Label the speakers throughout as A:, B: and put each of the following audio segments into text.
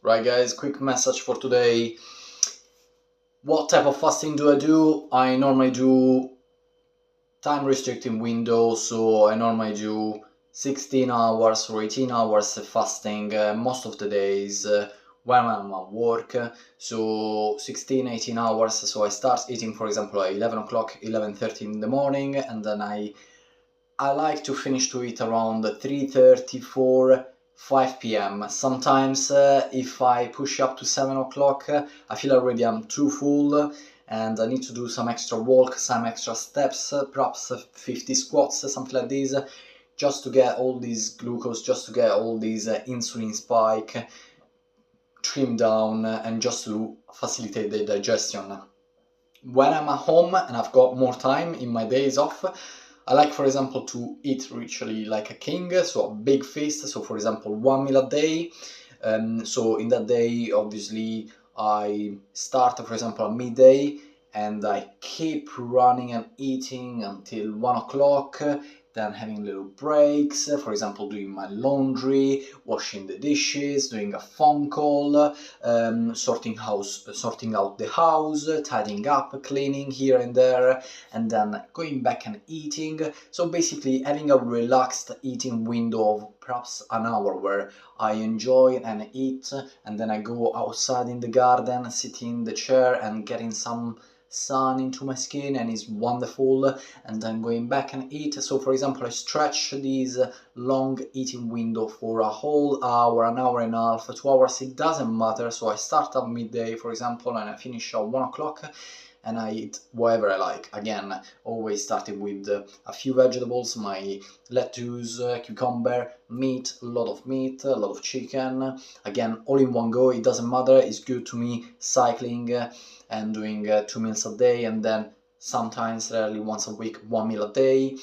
A: Right guys, quick message for today. What type of fasting do I do? I normally do time restricting window, so I normally do 16 hours or 18 hours fasting most of the days when I'm at work. So 16-18 hours, so I start eating for example at 11 o'clock, 11:30 in the morning, and then I like to finish to eat around 3:30, 4, 5 p.m. Sometimes if I push up to 7 o'clock, I feel already I'm too full and I need to do some extra walk, some extra steps, perhaps 50 squats, something like this, just to get all these glucose, just to get all these insulin spike trimmed down and just to facilitate the digestion. When I'm at home and I've got more time in my days off, I like, for example, to eat ritually like a king, so a big feast. So, for example, one meal a day. So in that day, obviously, I start, for example, at midday, and I keep running and eating until 1 o'clock. Then having little breaks, for example, doing my laundry, washing the dishes, doing a phone call, sorting out the house, tidying up, cleaning here and there, and then going back and eating. So basically having a relaxed eating window of perhaps an hour where I enjoy and eat, and then I go outside in the garden, sit in the chair and getting some sun into my skin, and it's wonderful, and then going back and eat. So for example, I stretch this long eating window for a whole hour, an hour and a half, 2 hours, it doesn't matter. So I start at midday, for example, and I finish at 1 o'clock, and I eat whatever I like. Again, always starting with a few vegetables, my lettuce, cucumber, meat, a lot of chicken. Again, all in one go, it doesn't matter. It's good to me cycling and doing 2 meals a day, and then sometimes, rarely, once a week, 1 meal a day.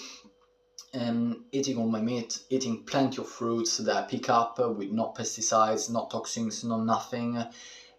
A: And eating all my meat, eating plenty of fruits that I pick up with no pesticides, no toxins, no nothing.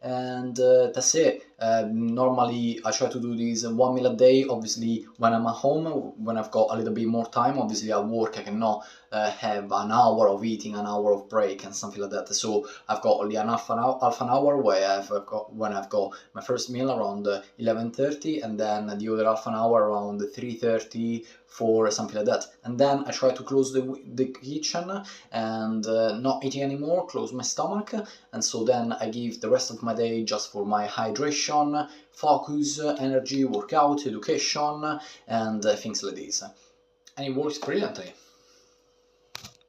A: And that's it. Normally I try to do this 1 meal a day. Obviously when I'm at home, when I've got a little bit more time, obviously at work I cannot have an hour of eating, an hour of break and something like that. So I've got only half an hour where when I've got my first meal around 11:30, and then the other half an hour around 3:30, 4, something like that. And then I try to close the kitchen and not eating anymore, close my stomach, and so then I give the rest of my day just for my hydration, focus, energy, workout, education, and things like this. And it works brilliantly.